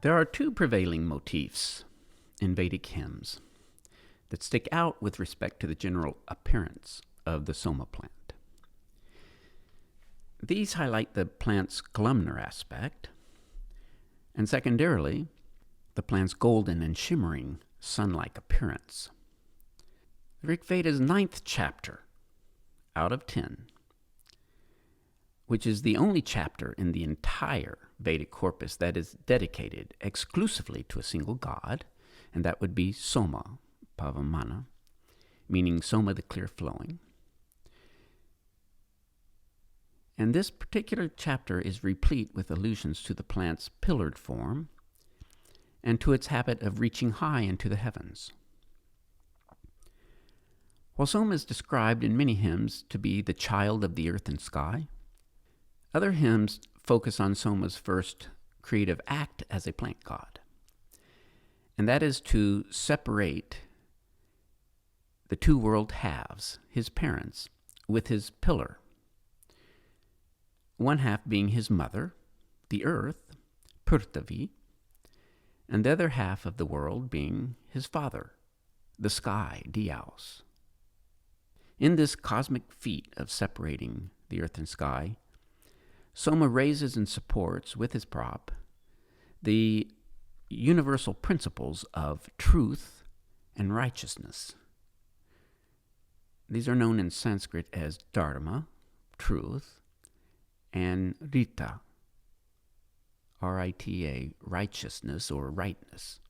There are two prevailing motifs in Vedic hymns that stick out with respect to the general appearance of the Soma plant. These highlight the plant's columnar aspect, and secondarily, the plant's golden and shimmering sun-like appearance. The Rig Veda's 9th chapter out of 10, which is the only chapter in the entire Vedic corpus that is dedicated exclusively to a single god, and that would be Soma, Pavamana, meaning Soma the clear-flowing. And this particular chapter is replete with allusions to the plant's pillared form and to its habit of reaching high into the heavens. While Soma is described in many hymns to be the child of the earth and sky, other hymns focus on Soma's first creative act as a plant god, and that is to separate the two world halves, his parents, with his pillar, one half being his mother, the earth, Prithvi, and the other half of the world being his father, the sky, Dios. In this cosmic feat of separating the earth and sky, Soma raises and supports with his prop the universal principles of truth and righteousness. These are known in Sanskrit as dharma, truth, and rita, R-I-T-A, righteousness or rightness.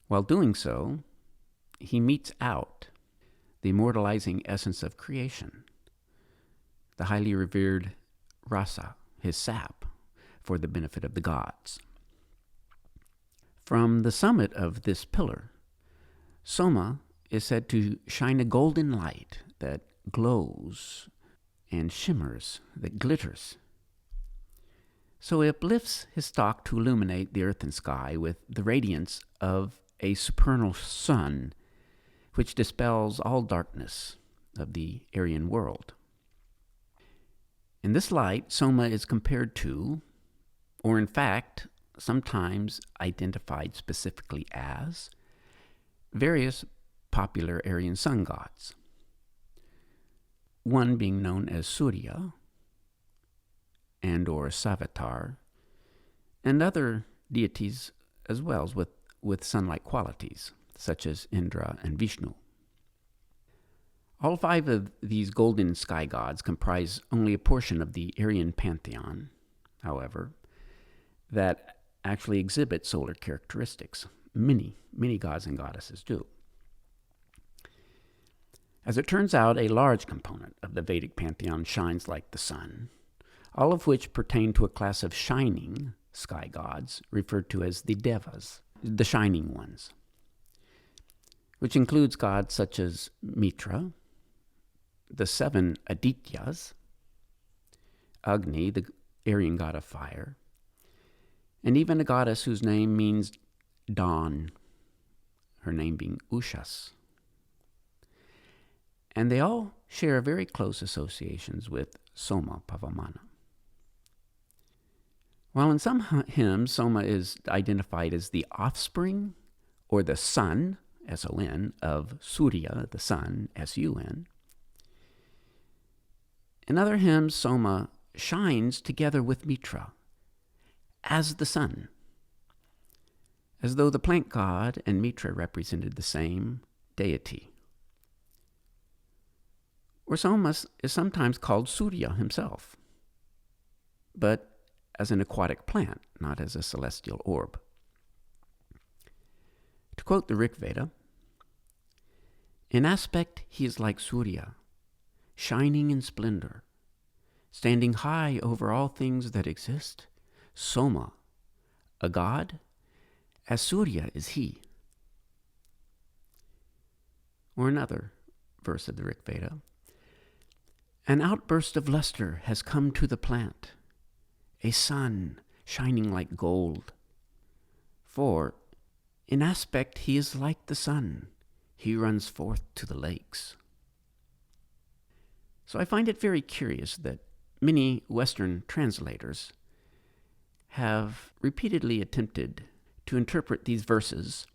While doing so, he metes out the immortalizing essence of creation, the highly revered rasa, his sap, for the benefit of the gods. From the summit of this pillar, Soma is said to shine a golden light that glows and shimmers, that glitters. So he uplifts his stalk to illuminate the earth and sky with the radiance of a supernal sun, which dispels all darkness of the Aryan world. In this light, Soma is compared to, or in fact, sometimes identified specifically as, various popular Aryan sun gods. One being known as Surya and or Savitar, and other deities as well with sun-like qualities, such as Indra and Vishnu. All 5 of these golden sky gods comprise only a portion of the Aryan pantheon, however, that actually exhibit solar characteristics. Many gods and goddesses do. As it turns out, a large component of the Vedic pantheon shines like the sun, all of which pertain to a class of shining sky gods referred to as the Devas, the shining ones, which includes gods such as Mitra, the 7 Adityas, Agni, the Aryan god of fire, and even a goddess whose name means dawn, her name being Ushas. And they all share very close associations with Soma Pavamana. While in some hymns Soma is identified as the offspring or the son, S-O-N, of Surya, the sun, S-U-N, in other hymns Soma shines together with Mitra as the sun, as though the plant god and Mitra represented the same deity. Or Soma is sometimes called Surya himself, but as an aquatic plant, not as a celestial orb. To quote the Rig Veda, "In aspect he is like Surya, shining in splendor, standing high over all things that exist. Soma, a god, as Surya is he." Or another verse of the Rig Veda, "An outburst of luster has come to the plant. a sun shining like gold. For in aspect he is like the sun. He runs forth to the lakes. So I find it very curious that many Western translators have repeatedly attempted to interpret these verses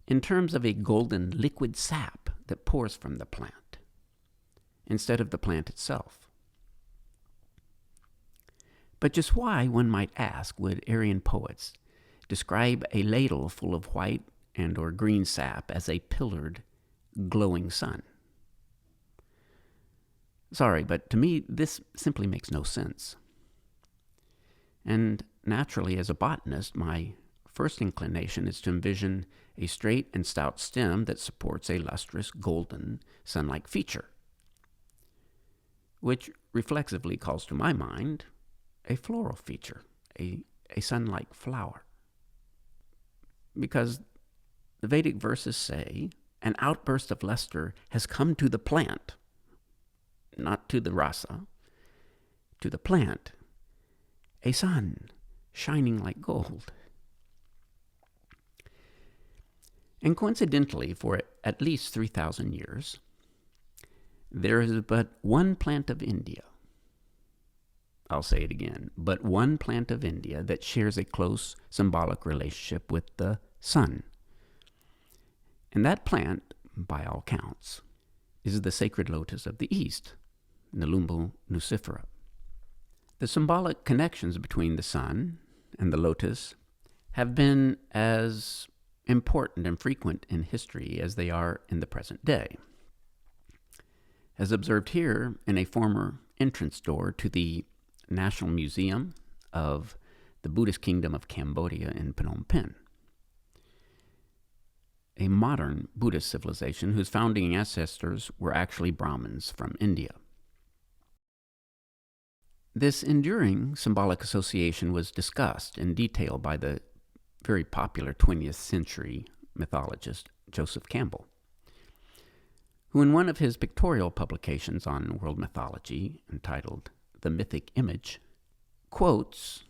in terms of a golden liquid sap that pours from the plant, instead of the plant itself. But just why, one might ask, would Aryan poets describe a ladle full of white and or green sap as a pillared, glowing sun? Sorry, but to me, this simply makes no sense. And naturally, as a botanist, my first inclination is to envision a straight and stout stem that supports a lustrous, golden, sun-like feature, which reflexively calls to my mind a floral feature, a sun-like flower. Because the Vedic verses say, an outburst of luster has come to the plant, not to the rasa, to the plant, a sun shining like gold. And coincidentally, for at least 3,000 years, there is but one plant of India. I'll say it again, but one plant of India that shares a close symbolic relationship with the sun. And that plant, by all counts, is the sacred lotus of the East, Nelumbo nucifera. The symbolic connections between the sun and the lotus have been as important and frequent in history as they are in the present day. As observed here in a former entrance door to the National Museum of the Buddhist Kingdom of Cambodia in Phnom Penh, a modern Buddhist civilization whose founding ancestors were actually Brahmins from India. This enduring symbolic association was discussed in detail by the very popular 20th century mythologist Joseph Campbell, who in one of his pictorial publications on world mythology, entitled The Mythic Image, quotes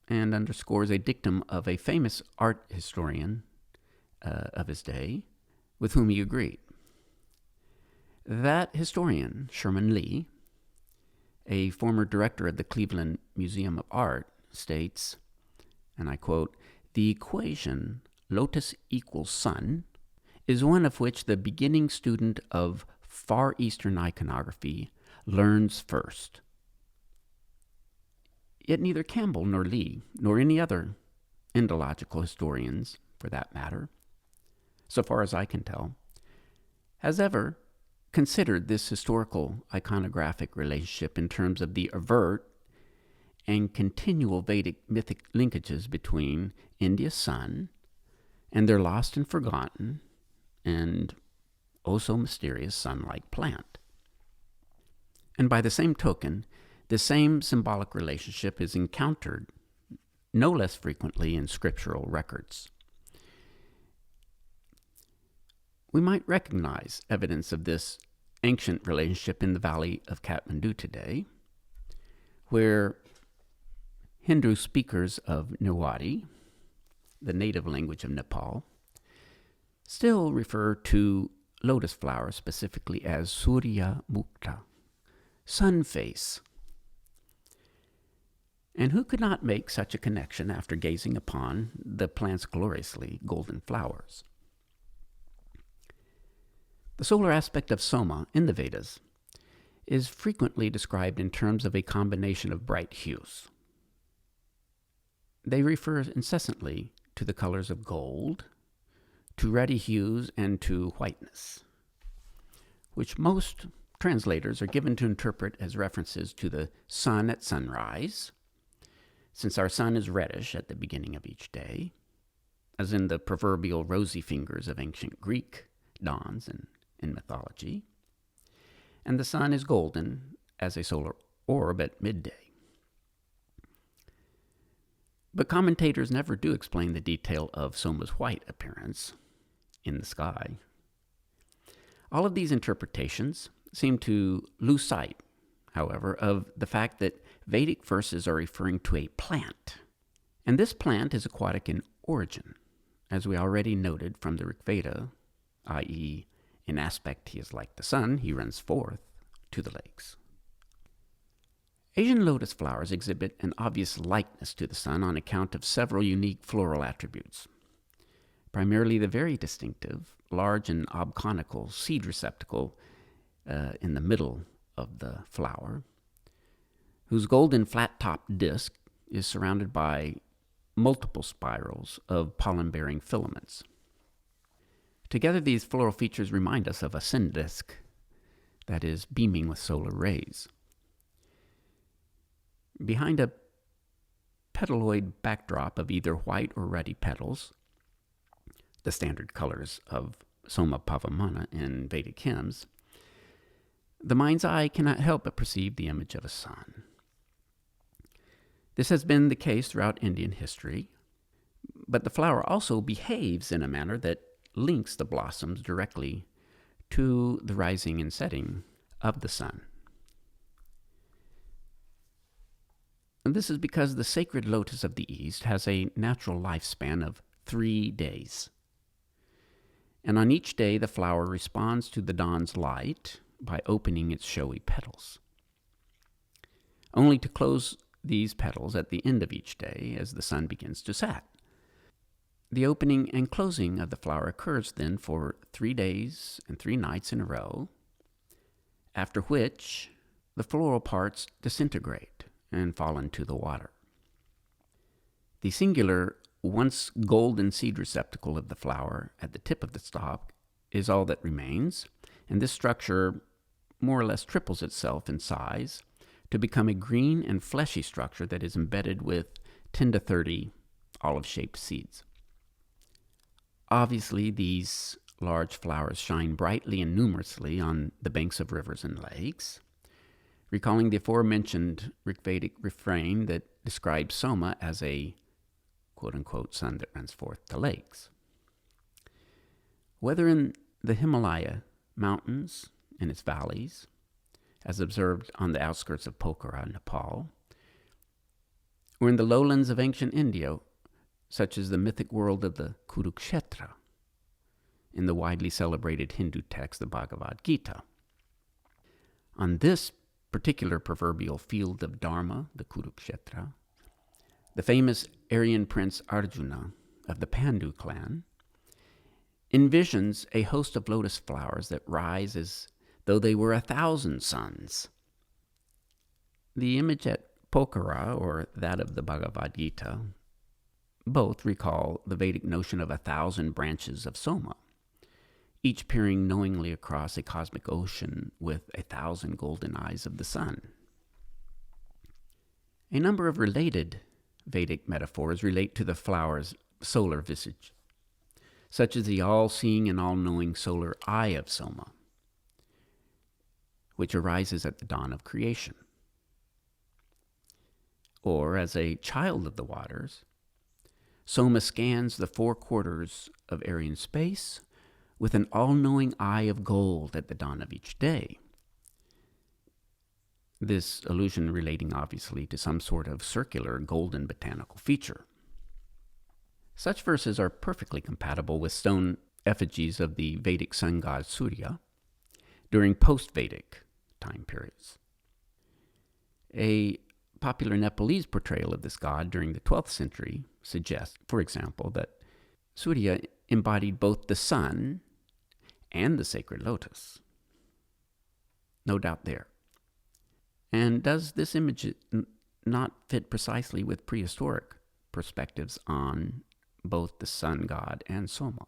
and underscores a dictum of a famous art historian of his day, with whom he agreed. That historian, Sherman Lee, a former director of the Cleveland Museum of Art, states, and I quote, "The equation lotus equals sun is one of which the beginning student of Far Eastern iconography learns first." Yet neither Campbell nor Lee, nor any other Indological historians, for that matter, so far as I can tell, has ever considered this historical iconographic relationship in terms of the overt and continual Vedic mythic linkages between India's sun and their lost and forgotten and oh so mysterious sun-like plant. And by the same token, the same symbolic relationship is encountered no less frequently in scriptural records. We might recognize evidence of this ancient relationship in the valley of Kathmandu today, where Hindu speakers of Newari, the native language of Nepal, still refer to lotus flowers specifically as Surya Mukta, sun face. And who could not make such a connection after gazing upon the plant's gloriously golden flowers? The solar aspect of Soma in the Vedas is frequently described in terms of a combination of bright hues. They refer incessantly to the colors of gold, to ruddy hues, and to whiteness, which most translators are given to interpret as references to the sun at sunrise, since our sun is reddish at the beginning of each day, as in the proverbial rosy fingers of ancient Greek dawns in mythology, and the sun is golden as a solar orb at midday. But commentators never do explain the detail of Soma's white appearance in the sky. All of these interpretations seem to lose sight, however, of the fact that Vedic verses are referring to a plant, and this plant is aquatic in origin, as we already noted from the Rig Veda, i.e., in aspect he is like the sun, he runs forth to the lakes. Asian lotus flowers exhibit an obvious likeness to the sun on account of several unique floral attributes, primarily the very distinctive, large and obconical seed receptacle in the middle of the flower, whose golden flat-topped disc is surrounded by multiple spirals of pollen-bearing filaments. Together, these floral features remind us of a sun disk that is beaming with solar rays. Behind a petaloid backdrop of either white or ruddy petals, the standard colors of Soma Pavamana in Vedic hymns, the mind's eye cannot help but perceive the image of a sun. This has been the case throughout Indian history, but the flower also behaves in a manner that links the blossoms directly to the rising and setting of the sun. And this is because the sacred lotus of the East has a natural lifespan of 3 days. And on each day, the flower responds to the dawn's light by opening its showy petals, only to close these petals at the end of each day as the sun begins to set. The opening and closing of the flower occurs then for 3 days and 3 nights in a row, after which the floral parts disintegrate and fall into the water. The singular, once golden seed receptacle of the flower at the tip of the stalk is all that remains, and this structure more or less triples itself in size to become a green and fleshy structure that is embedded with 10 to 30 olive-shaped seeds. Obviously, these large flowers shine brightly and numerously on the banks of rivers and lakes, recalling the aforementioned Rigvedic refrain that describes Soma as a quote-unquote sun that runs forth to lakes. Whether in the Himalaya mountains and its valleys, as observed on the outskirts of Pokhara, Nepal, or in the lowlands of ancient India, such as the mythic world of the Kurukshetra, in the widely celebrated Hindu text, the Bhagavad Gita. On this particular proverbial field of Dharma, the Kurukshetra, the famous Aryan prince Arjuna of the Pandu clan envisions a host of lotus flowers that rise as though they were 1,000 suns. The image at Pokhara, or that of the Bhagavad Gita, both recall the Vedic notion of 1,000 branches of Soma, each peering knowingly across a cosmic ocean with 1,000 golden eyes of the sun. A number of related Vedic metaphors relate to the flower's solar visage, such as the all-seeing and all-knowing solar eye of Soma, which arises at the dawn of creation. Or, as a child of the waters, Soma scans the 4 quarters of Aryan space with an all-knowing eye of gold at the dawn of each day. This allusion relating obviously to some sort of circular golden botanical feature. Such verses are perfectly compatible with stone effigies of the Vedic sun god Surya during post-Vedic time periods. A popular Nepalese portrayal of this god during the 12th century suggests, for example, that Surya embodied both the sun and the sacred lotus. No doubt there. And does this image not fit precisely with prehistoric perspectives on both the sun god and Soma?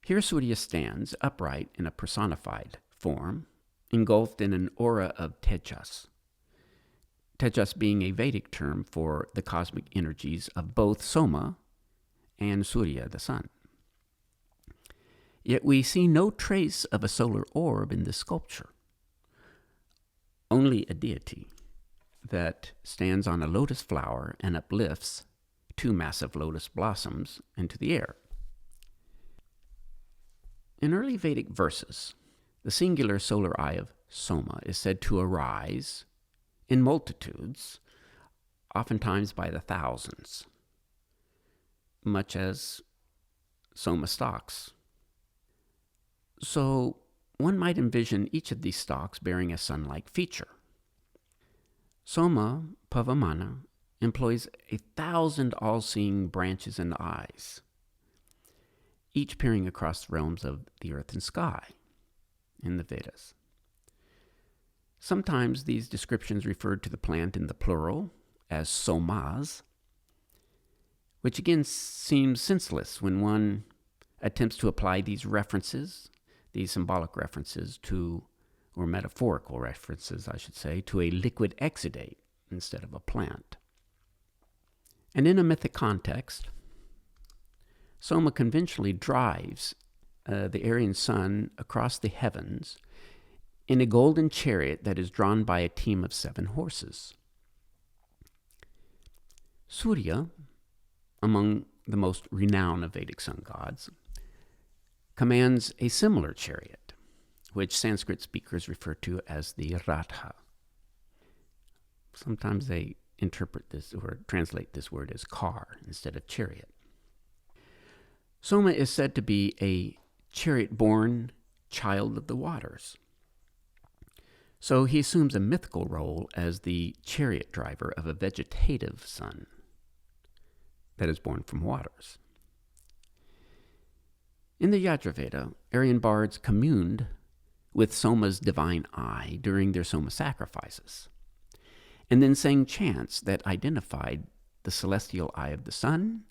Here Surya stands upright in a personified form, engulfed in an aura of tejas. Tejas being a Vedic term for the cosmic energies of both Soma and Surya, the sun. Yet we see no trace of a solar orb in this sculpture, only a deity that stands on a lotus flower and uplifts 2 massive lotus blossoms into the air. In early Vedic verses, the singular solar eye of Soma is said to arise in multitudes, oftentimes by the thousands, much as Soma stalks. So one might envision each of these stalks bearing a sun-like feature. Soma Pavamana employs 1,000 all-seeing branches and eyes, each peering across the realms of the earth and sky in the Vedas. Sometimes these descriptions referred to the plant in the plural as somas, which again seems senseless when one attempts to apply these references, these symbolic references to, or metaphorical references, I should say, to a liquid exudate instead of a plant. And in a mythic context, Soma conventionally drives the Aryan sun across the heavens in a golden chariot that is drawn by a team of 7 horses. Surya, among the most renowned of Vedic sun gods, commands a similar chariot, which Sanskrit speakers refer to as the Ratha. Sometimes they interpret this or translate this word as car instead of chariot. Soma is said to be a chariot-born child of the waters. So he assumes a mythical role as the chariot driver of a vegetative sun that is born from waters. In the Yajurveda, Aryan bards communed with Soma's divine eye during their Soma sacrifices, and then sang chants that identified the celestial eye of the sun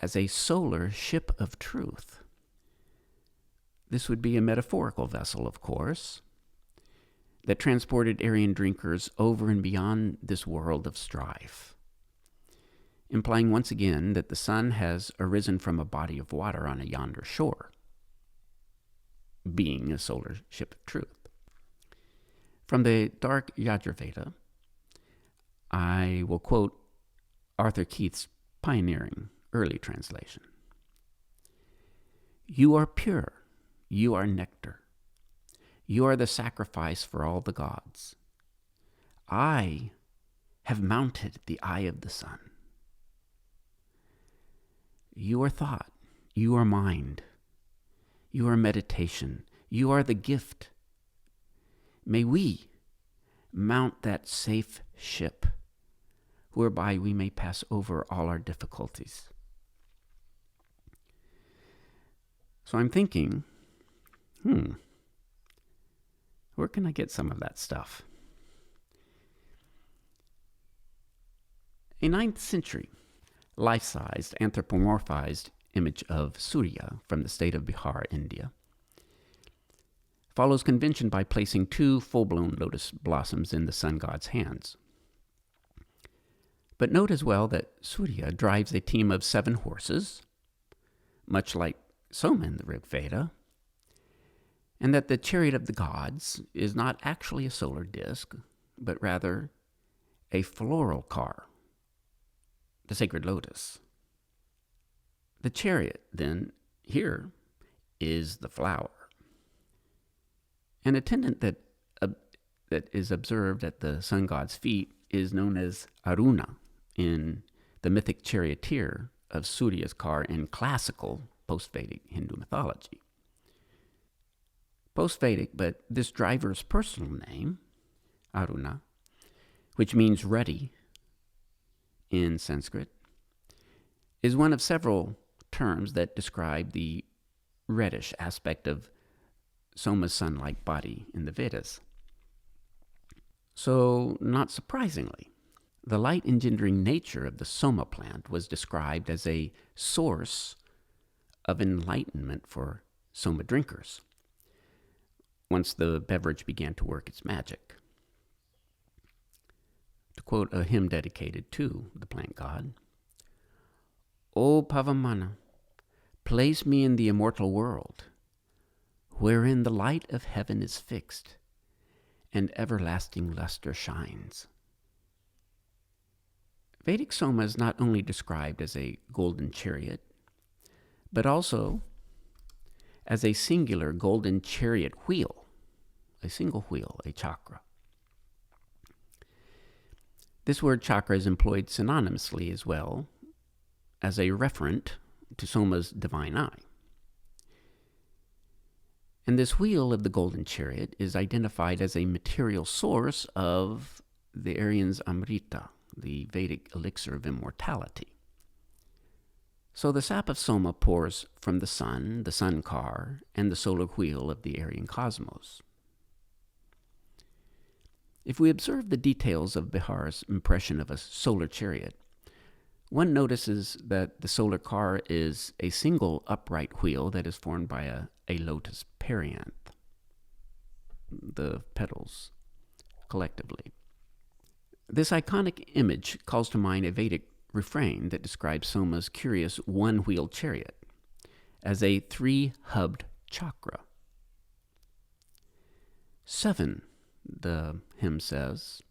as a solar ship of truth. This would be a metaphorical vessel, of course, that transported Aryan drinkers over and beyond this world of strife, implying once again that the sun has arisen from a body of water on a yonder shore, being a solar ship of truth. From the dark Yajurveda, I will quote Arthur Keith's pioneering early translation. "You are pure, you are nectar. You are the sacrifice for all the gods. I have mounted the eye of the sun. You are thought, you are mind, you are meditation, you are the gift. May we mount that safe ship whereby we may pass over all our difficulties." So I'm thinking, where can I get some of that stuff? A 9th century life-sized, anthropomorphized image of Surya from the state of Bihar, India, follows convention by placing 2 full-blown lotus blossoms in the sun god's hands. But note as well that Surya drives a team of 7 horses, much like Soma in the Rig Veda, and that the chariot of the gods is not actually a solar disk, but rather a floral car, the sacred lotus. The chariot, then, here is the flower. An attendant that is observed at the sun god's feet is known as Aruna in the mythic charioteer of Surya's car in classical post-Vedic Hindu mythology. Post-Vedic, but this driver's personal name, Aruna, which means ruddy in Sanskrit, is one of several terms that describe the reddish aspect of Soma's sun-like body in the Vedas. So, not surprisingly, the light-engendering nature of the Soma plant was described as a source of enlightenment for Soma drinkers, once the beverage began to work its magic. To quote a hymn dedicated to the plant god, "O Pavamana, place me in the immortal world, wherein the light of heaven is fixed, and everlasting luster shines." Vedic Soma is not only described as a golden chariot, but also as a singular golden chariot wheel, a single wheel, a chakra. This word chakra is employed synonymously as well as a referent to Soma's divine eye. And this wheel of the golden chariot is identified as a material source of the Aryan's Amrita, the Vedic elixir of immortality. So the sap of Soma pours from the sun car, and the solar wheel of the Aryan cosmos. If we observe the details of Bihar's impression of a solar chariot, one notices that the solar car is a single upright wheel that is formed by a lotus perianth, the petals collectively. This iconic image calls to mind a Vedic refrain that describes Soma's curious one-wheeled chariot as a three-hubbed chakra. 7, the hymn says,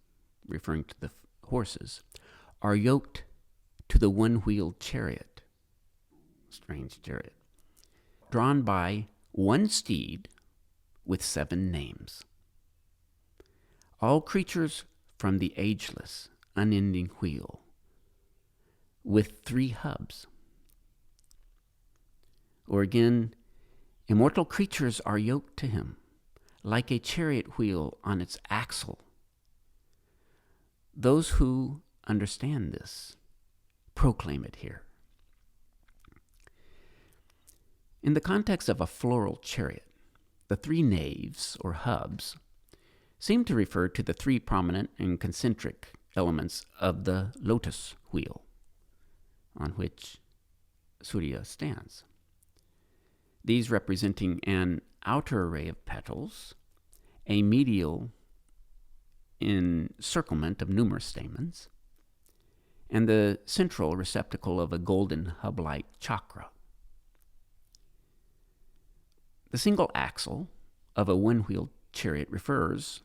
referring to the horses, are yoked to the one-wheeled chariot, strange chariot, drawn by one steed with 7 names. All creatures from the ageless, unending wheel, with 3 hubs. Or again, immortal creatures are yoked to him, like a chariot wheel on its axle. Those who understand this proclaim it here. In the context of a floral chariot, the 3 naves, or hubs, seem to refer to the 3 prominent and concentric elements of the lotus wheel on which Surya stands. These representing an outer array of petals, a medial encirclement of numerous stamens, and the central receptacle of a golden hub-like chakra. The single axle of a one-wheeled chariot refers,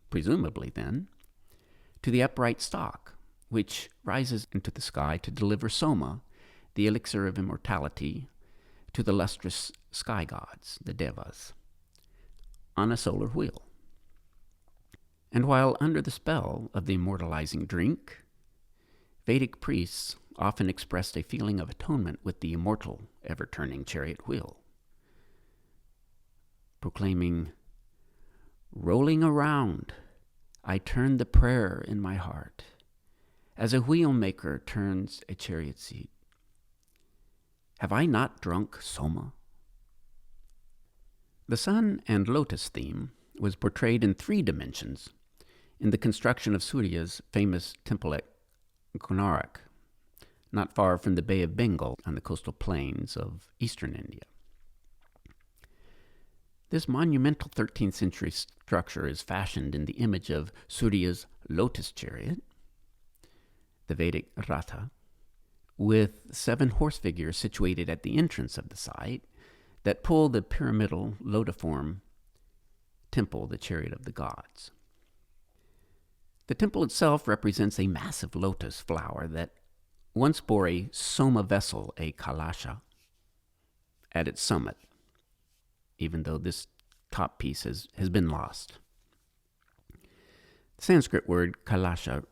presumably then, to the upright stalk, which rises into the sky to deliver Soma, the elixir of immortality, to the lustrous sky gods, the devas, on a solar wheel. And while under the spell of the immortalizing drink, Vedic priests often expressed a feeling of atonement with the immortal, ever-turning chariot wheel, proclaiming, "Rolling around, I turn the prayer in my heart, as a wheelmaker turns a chariot seat. Have I not drunk Soma?" The sun and lotus theme was portrayed in 3 dimensions in the construction of Surya's famous temple at Konark, not far from the Bay of Bengal on the coastal plains of eastern India. This monumental 13th century structure is fashioned in the image of Surya's lotus chariot, the Vedic Ratha, with 7 horse figures situated at the entrance of the site that pull the pyramidal lotiform temple, the chariot of the gods. The temple itself represents a massive lotus flower that once bore a Soma vessel, a kalasha, at its summit, even though this top piece has been lost. The Sanskrit word kalasha,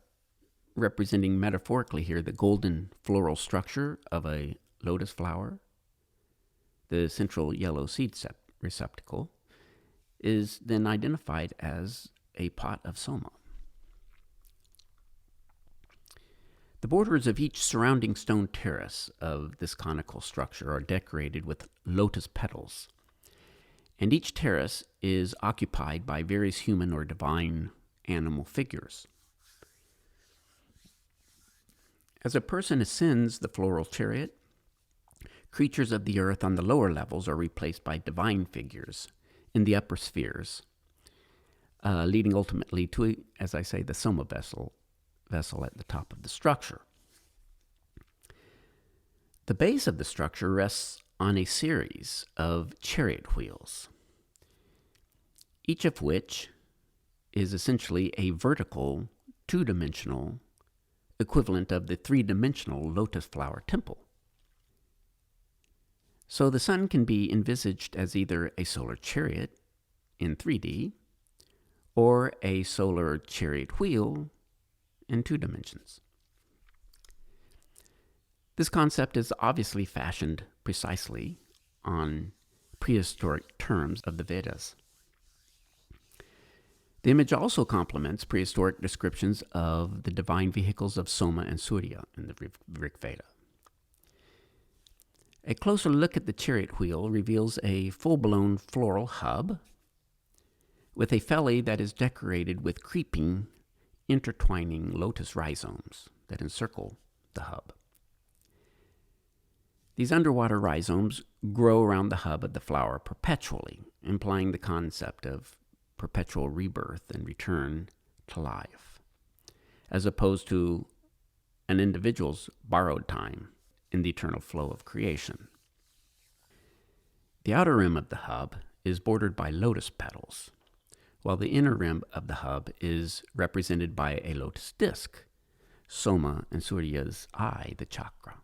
representing metaphorically here the golden floral structure of a lotus flower, the central yellow seed receptacle, is then identified as a pot of Soma. The borders of each surrounding stone terrace of this conical structure are decorated with lotus petals, and each terrace is occupied by various human or divine animal figures. As a person ascends the floral chariot, creatures of the earth on the lower levels are replaced by divine figures in the upper spheres, leading ultimately to, as I say, the Soma vessel at the top of the structure. The base of the structure rests on a series of chariot wheels, each of which is essentially a vertical, 2-dimensional equivalent of the 3-dimensional lotus flower temple. So the sun can be envisaged as either a solar chariot in 3D or a solar chariot wheel in 2 dimensions. This concept is obviously fashioned precisely on prehistoric terms of the Vedas. The image also complements prehistoric descriptions of the divine vehicles of Soma and Surya in the Rig Veda. A closer look at the chariot wheel reveals a full-blown floral hub with a felly that is decorated with creeping, intertwining lotus rhizomes that encircle the hub. These underwater rhizomes grow around the hub of the flower perpetually, implying the concept of perpetual rebirth and return to life, as opposed to an individual's borrowed time in the eternal flow of creation. The outer rim of the hub is bordered by lotus petals, while the inner rim of the hub is represented by a lotus disc, Soma and Surya's eye, the chakra.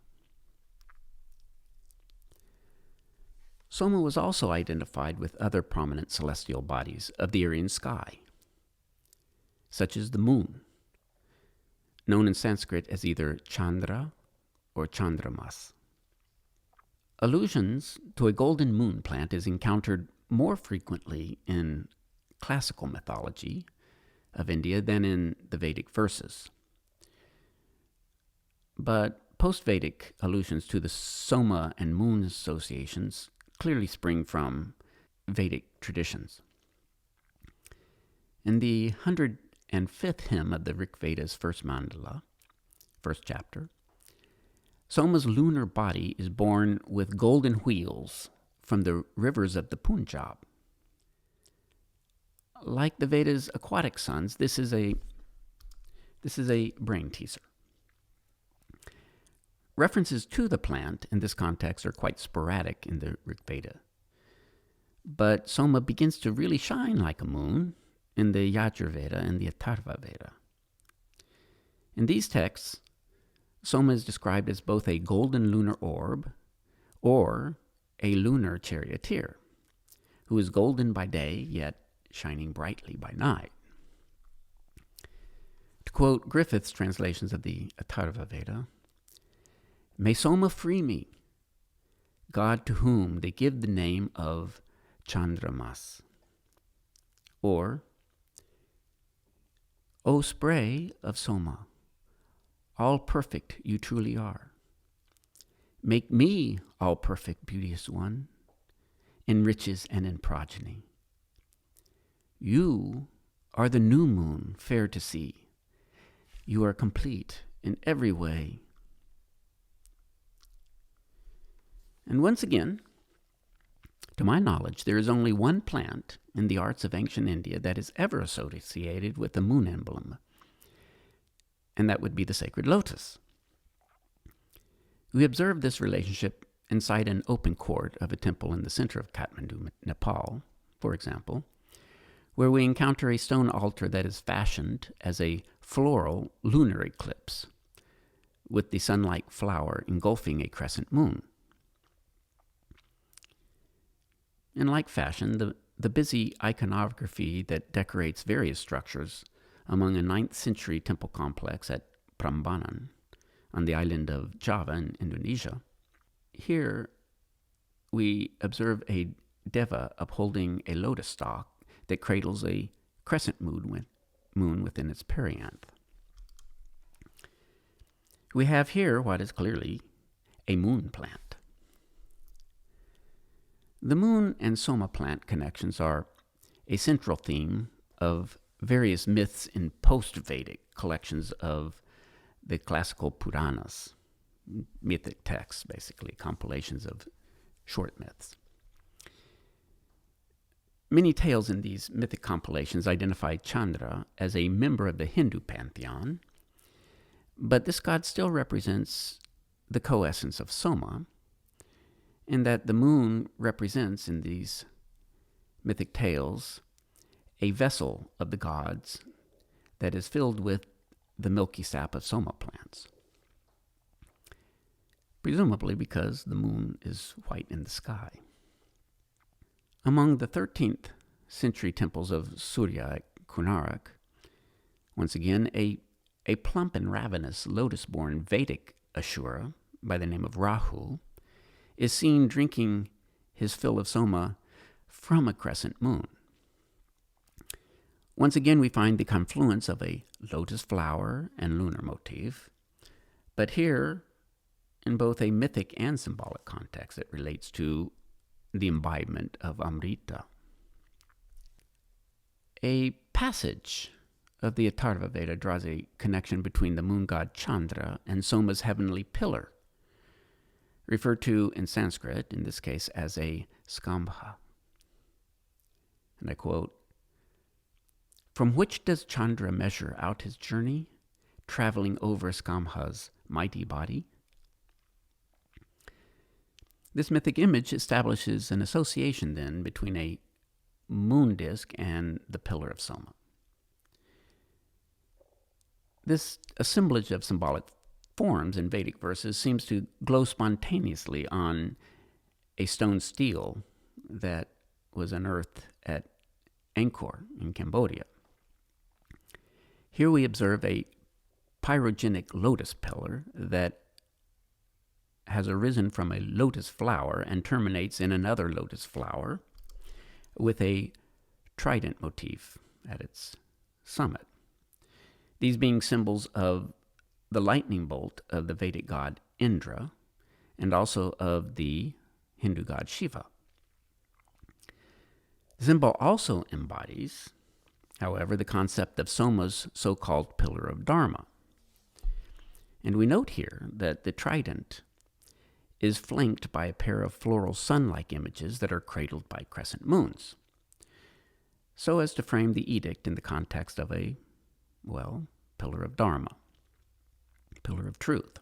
Soma was also identified with other prominent celestial bodies of the Aryan sky, such as the moon, known in Sanskrit as either Chandra or Chandramas. Allusions to a golden moon plant is encountered more frequently in classical mythology of India than in the Vedic verses. But post-Vedic allusions to the Soma and moon associations clearly spring from Vedic traditions. In the 105th hymn of the Rig Veda's first mandala, first chapter, Soma's lunar body is born with golden wheels from the rivers of the Punjab. Like the Veda's aquatic sons, this is a brain teaser. References to the plant in this context are quite sporadic in the Rig Veda. But Soma begins to really shine like a moon in the Yajurveda and the Atharva Veda. In these texts, Soma is described as both a golden lunar orb or a lunar charioteer, who is golden by day yet shining brightly by night. To quote Griffith's translations of the Atharva Veda, "May Soma free me, God to whom they give the name of Chandramas." Or, "O spray of Soma, all perfect you truly are. Make me all perfect, beauteous one, in riches and in progeny. You are the new moon, fair to see. You are complete in every way." And once again, to my knowledge, there is only one plant in the arts of ancient India that is ever associated with the moon emblem, and that would be the sacred lotus. We observe this relationship inside an open court of a temple in the center of Kathmandu, Nepal, for example, where we encounter a stone altar that is fashioned as a floral lunar eclipse, with the sun-like flower engulfing a crescent moon. In like fashion, the busy iconography that decorates various structures among a 9th century temple complex at Prambanan on the island of Java in Indonesia. Here we observe a deva upholding a lotus stalk that cradles a crescent moon within its perianth. We have here what is clearly a moon plant. The moon and Soma plant connections are a central theme of various myths in post-Vedic collections of the classical Puranas, mythic texts, basically, compilations of short myths. Many tales in these mythic compilations identify Chandra as a member of the Hindu pantheon, but this god still represents the coessence of Soma, in that the moon represents, in these mythic tales, a vessel of the gods that is filled with the milky sap of Soma plants, presumably because the moon is white in the sky. Among the 13th century temples of Surya at Konark, once again, a a plump and ravenous lotus-born Vedic Ashura by the name of Rahu is seen drinking his fill of Soma from a crescent moon. Once again, we find the confluence of a lotus flower and lunar motif, but here, in both a mythic and symbolic context, it relates to the imbibement of Amrita. A passage of the Atharva Veda draws a connection between the moon god Chandra and Soma's heavenly pillar, referred to in Sanskrit, in this case, as a skambha. And I quote, "From which does Chandra measure out his journey, traveling over Skambha's mighty body?" This mythic image establishes an association, then, between a moon disk and the pillar of Soma. This assemblage of symbolic forms in Vedic verses seems to glow spontaneously on a stone stele that was unearthed at Angkor in Cambodia. Here we observe a pyrogenic lotus pillar that has arisen from a lotus flower and terminates in another lotus flower with a trident motif at its summit. These being symbols of the lightning bolt of the Vedic god Indra and also of the Hindu god Shiva. The symbol also embodies, however, the concept of Soma's so-called pillar of Dharma. And we note here that the trident is flanked by a pair of floral sun-like images that are cradled by crescent moons, so as to frame the edict in the context of a, pillar of Dharma, pillar of truth.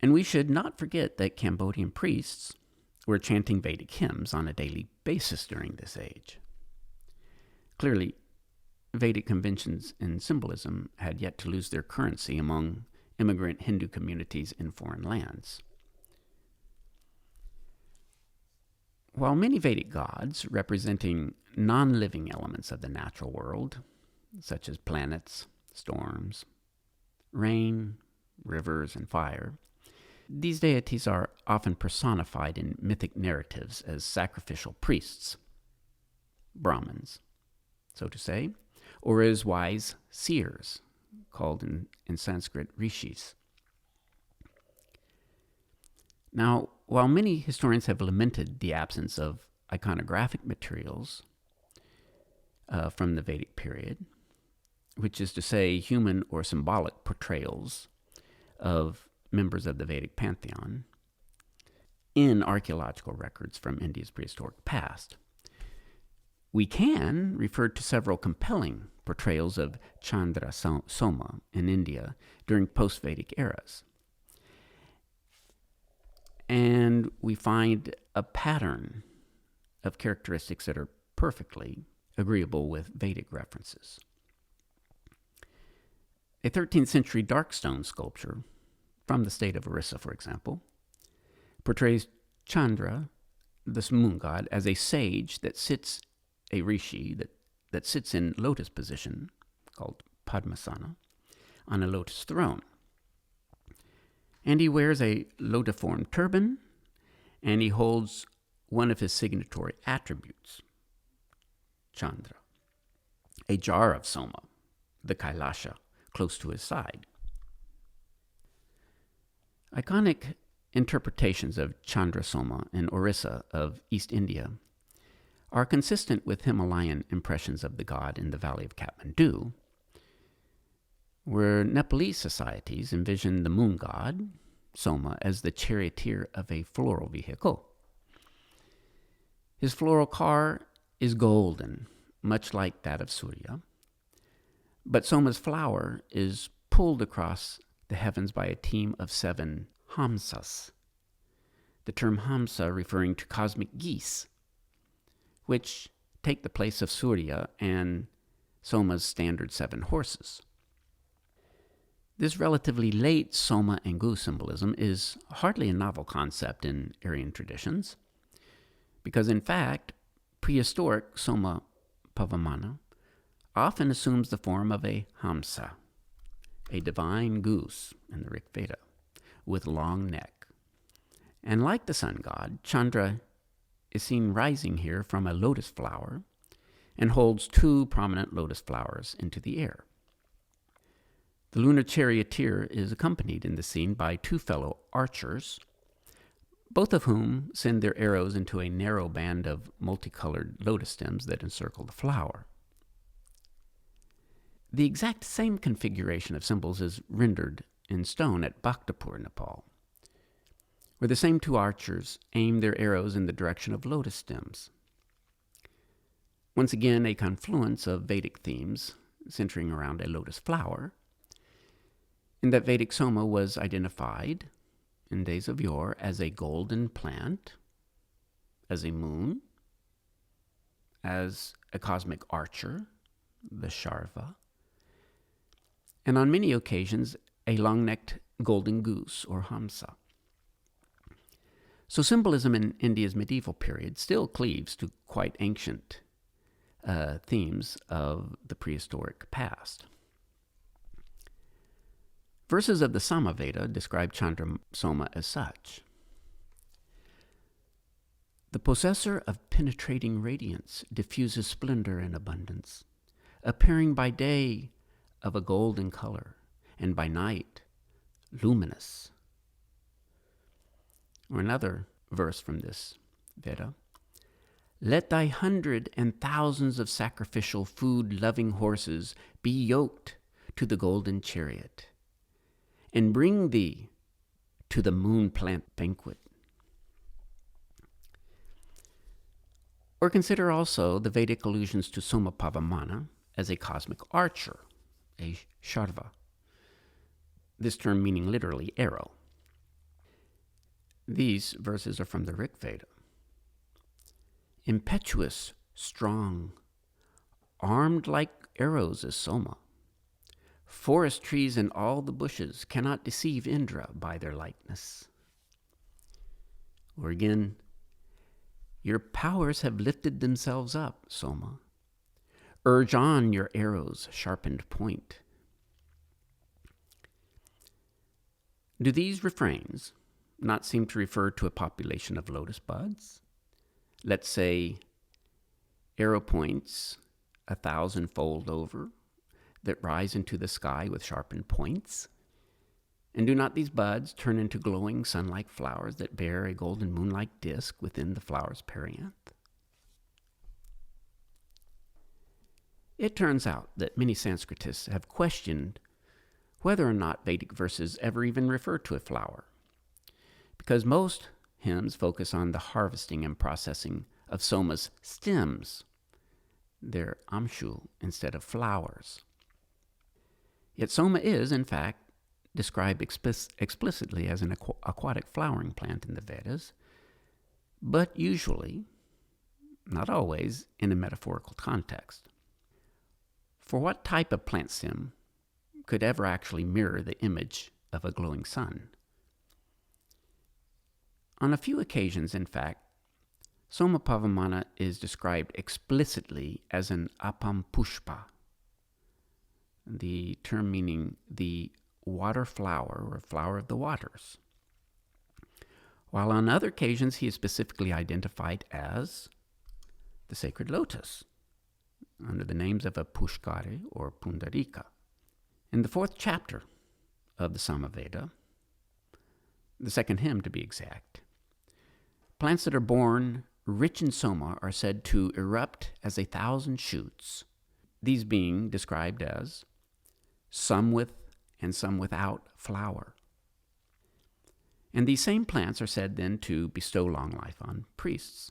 And we should not forget that Cambodian priests were chanting Vedic hymns on a daily basis during this age. Clearly, Vedic conventions and symbolism had yet to lose their currency among immigrant Hindu communities in foreign lands. While many Vedic gods, representing non-living elements of the natural world, such as planets, storms, rain, rivers, and fire, these deities are often personified in mythic narratives as sacrificial priests, Brahmins, so to say, or as wise seers, called in Sanskrit rishis. Now, while many historians have lamented the absence of iconographic materials from the Vedic period, which is to say human or symbolic portrayals of members of the Vedic pantheon in archaeological records from India's prehistoric past, we can refer to several compelling portrayals of Chandra Soma in India during post-Vedic eras. And we find a pattern of characteristics that are perfectly agreeable with Vedic references. A 13th century dark stone sculpture from the state of Orissa, for example, portrays Chandra, this moon god, as a sage that sits, a rishi that sits in lotus position, called Padmasana, on a lotus throne. And he wears a lotiform turban, and he holds one of his signatory attributes, Chandra, a jar of Soma, the Kailasha, close to his side. Iconic interpretations of Chandra Soma in Orissa of East India are consistent with Himalayan impressions of the god in the valley of Kathmandu, where Nepalese societies envision the moon god, Soma, as the charioteer of a floral vehicle. His floral car is golden, much like that of Surya, but Soma's flower is pulled across the heavens by a team of 7 hamsas, the term hamsa referring to cosmic geese, which take the place of Surya and Soma's standard 7 horses. This relatively late Soma and Gu symbolism is hardly a novel concept in Aryan traditions, because in fact, prehistoric Soma Pavamana often assumes the form of a hamsa, a divine goose in the Rig Veda, with long neck. And like the sun god, Chandra is seen rising here from a lotus flower and holds two prominent lotus flowers into the air. The lunar charioteer is accompanied in the scene by two fellow archers, both of whom send their arrows into a narrow band of multicolored lotus stems that encircle the flower. The exact same configuration of symbols is rendered in stone at Bhaktapur, Nepal, where the same two archers aim their arrows in the direction of lotus stems. Once again, a confluence of Vedic themes centering around a lotus flower, in that Vedic Soma was identified in days of yore as a golden plant, as a moon, as a cosmic archer, the Sharva, and on many occasions a long-necked golden goose or Hamsa. So symbolism in India's medieval period still cleaves to quite ancient themes of the prehistoric past. Verses of the Samaveda describe Chandra Soma as such. The possessor of penetrating radiance diffuses splendor and abundance, appearing by day of a golden color, and by night luminous. Or another verse from this Veda. Let thy 100 and thousands of sacrificial food-loving horses be yoked to the golden chariot, and bring thee to the moon plant banquet. Or consider also the Vedic allusions to Soma Pavamana as a cosmic archer, a Sharva, this term meaning literally arrow. These verses are from the Rig Veda. Impetuous, strong, armed like arrows is Soma. Forest trees and all the bushes cannot deceive Indra by their likeness. Or again, your powers have lifted themselves up, Soma. Urge on your arrows' sharpened point. Do these refrains not seem to refer to a population of lotus buds? Let's say arrow points 1,000-fold over that rise into the sky with sharpened points? And do not these buds turn into glowing sun-like flowers that bear a golden moon-like disk within the flower's perianth? It turns out that many Sanskritists have questioned whether or not Vedic verses ever even refer to a flower, because most hymns focus on the harvesting and processing of Soma's stems, their amshu, instead of flowers. Yet Soma is, in fact, described explicitly as an aquatic flowering plant in the Vedas, but usually, not always, in a metaphorical context. For what type of plant stem could ever actually mirror the image of a glowing sun? On a few occasions, in fact, Soma Pavamana is described explicitly as an apam pushpa, the term meaning the water flower or flower of the waters, while on other occasions he is specifically identified as the sacred lotus, under the names of a pushkare or pundarika. In the 4th chapter of the Samaveda, the 2nd hymn to be exact, plants that are born rich in Soma are said to erupt as 1,000 shoots, these being described as some with and some without flower. And these same plants are said then to bestow long life on priests.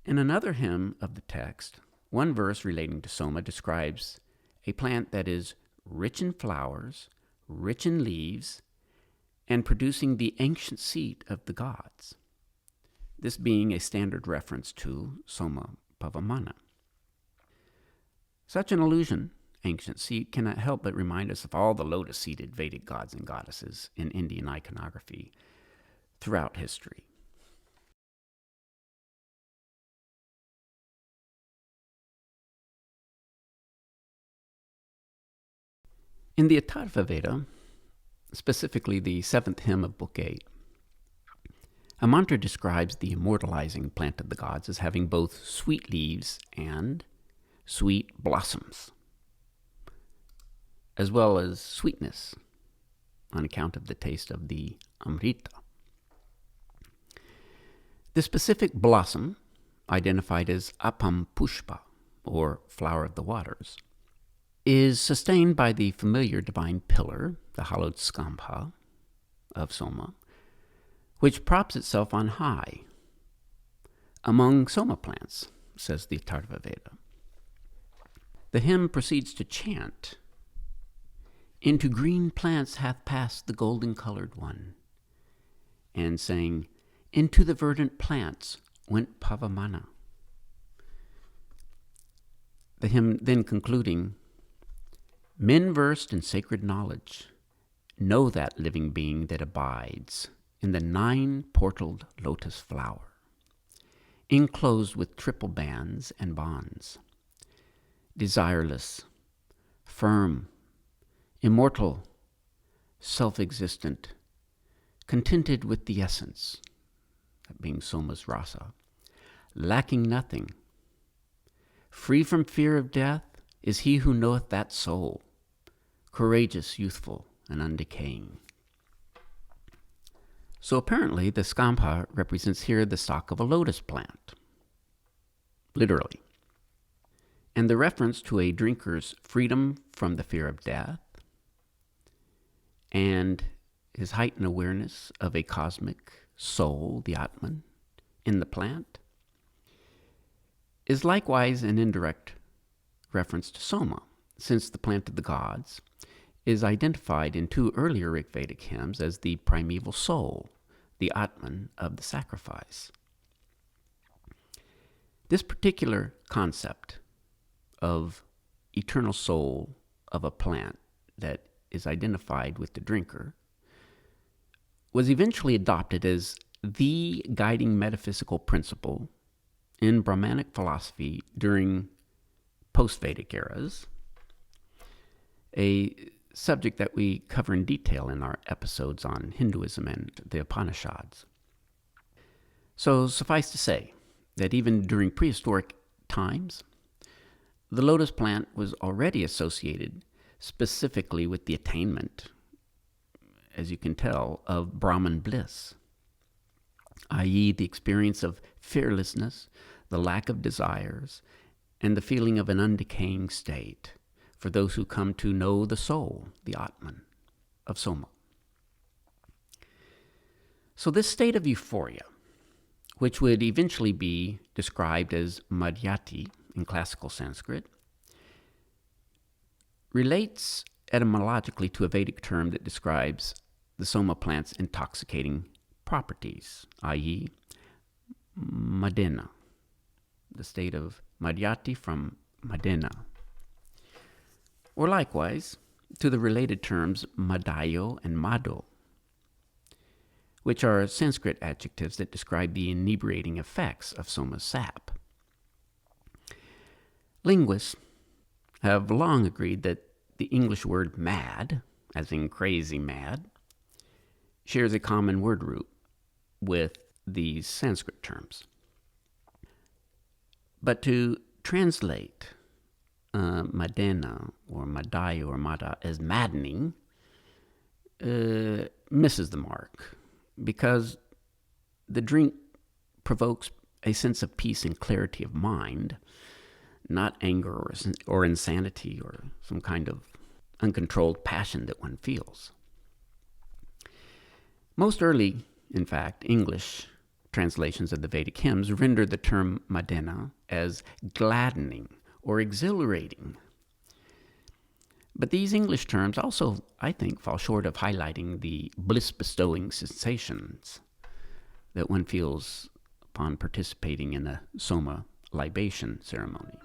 In another hymn of the text, one verse relating to Soma describes a plant that is rich in flowers, rich in leaves, and producing the ancient seat of the gods, this being a standard reference to Soma Pavamana. Such an allusion, ancient seat, cannot help but remind us of all the lotus-seated Vedic gods and goddesses in Indian iconography throughout history. In the Atharva Veda, specifically the 7th hymn of Book 8, a mantra describes the immortalizing plant of the gods as having both sweet leaves and sweet blossoms, as well as sweetness on account of the taste of the amrita. The specific blossom, identified as apam pushpa, or flower of the waters, is sustained by the familiar divine pillar, the hallowed skambha of Soma, which props itself on high among Soma plants, says the Atharva Veda. The hymn proceeds to chant, "Into green plants hath passed the golden-colored one," and saying, "Into the verdant plants went Pavamana." The hymn then concluding, "Men versed in sacred knowledge know that living being that abides in the 9-portaled lotus flower, enclosed with triple bands and bonds, desireless, firm, immortal, self-existent, contented with the essence," that being Soma's rasa, "lacking nothing. Free from fear of death is he who knoweth that soul, courageous, youthful, and undecaying." So apparently the skambha represents here the stalk of a lotus plant, literally. And the reference to a drinker's freedom from the fear of death and his heightened awareness of a cosmic soul, the Atman, in the plant, is likewise an indirect reference to Soma, since the plant of the gods is identified in 2 earlier Rig Vedic hymns as the primeval soul, the Atman of the sacrifice. This particular concept of eternal soul of a plant that is identified with the drinker was eventually adopted as the guiding metaphysical principle in Brahmanic philosophy during post-Vedic eras, a subject that we cover in detail in our episodes on Hinduism and the Upanishads. So suffice to say that even during prehistoric times, the lotus plant was already associated specifically with the attainment, as you can tell, of Brahman bliss, i.e. the experience of fearlessness, the lack of desires, and the feeling of an undecaying state for those who come to know the soul, the Atman, of Soma. So this state of euphoria, which would eventually be described as madhyati in classical Sanskrit, relates etymologically to a Vedic term that describes the Soma plant's intoxicating properties, i.e. madena, the state of madhyati from madena. Or likewise, to the related terms madayo and mado, which are Sanskrit adjectives that describe the inebriating effects of Soma's sap. Linguists have long agreed that the English word mad, as in crazy mad, shares a common word root with these Sanskrit terms. But to translate madena or madayo or mada as maddening misses the mark, because the drink provokes a sense of peace and clarity of mind, not anger or insanity or some kind of uncontrolled passion that one feels. Most early, in fact, English translations of the Vedic hymns render the term madena as gladdening or exhilarating. But these English terms also, I think, fall short of highlighting the bliss-bestowing sensations that one feels upon participating in a Soma libation ceremony.